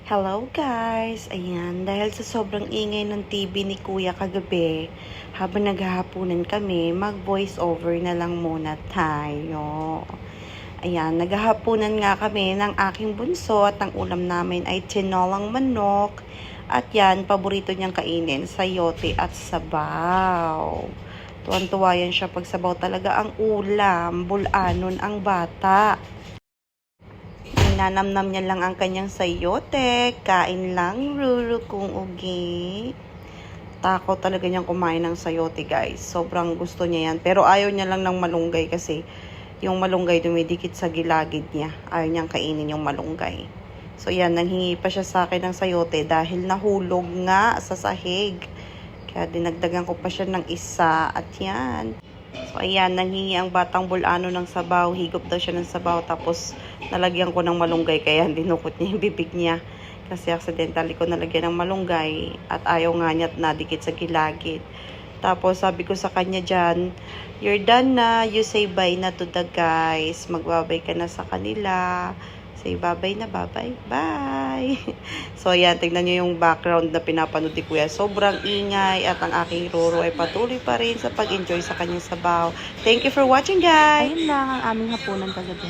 Hello guys! Ayan, dahil sa sobrang ingay ng TV ni Kuya kagabi, habang naghahaponan kami, mag-voice over na lang muna tayo. Ayan, naghahaponan nga kami ng aking bunso at ang ulam namin ay tinolang manok. At yan, paborito niyang kainin, sayote at sabaw. Tuwan-tuwa yan siya pag sabaw talaga ang ulam, bulanon ang bata. Ninanamnam niya lang ang kanyang sayote. Kain lang, ruru kung ugi. Takot talaga niyang kumain ng sayote, guys. Sobrang gusto niya yan. Pero ayaw niya lang ng malunggay kasi yung malunggay dumidikit sa gilagid niya. Ayaw niyang kainin yung malunggay. So, yan. Nanghingi pa siya sa akin ng sayote dahil nahulog nga sa sahig. Kaya dinagdagan ko pa siya ng isa. At yan. So, ayan, nanghingi ang batang bulano ng sabaw. Higop daw siya ng sabaw. Tapos, nalagyan ko ng malunggay. Kaya dinukot niya yung bibig niya. Kasi accidentally ko nalagyan ng malunggay. At ayaw nga niya at nadikit sa gilagid. Tapos, sabi ko sa kanya dyan, you're done na. You say bye na to the guys. Magbabay ka na sa kanila. Say bye-bye na, bye-bye. Bye! So, ayan, tignan nyo yung background na pinapanood ni Kuya. Sobrang ingay at ang aking Roro ay patuloy pa rin sa pag-enjoy sa kanyang sabaw. Thank you for watching, guys! Ayun lang ang aming hapunan kagabi.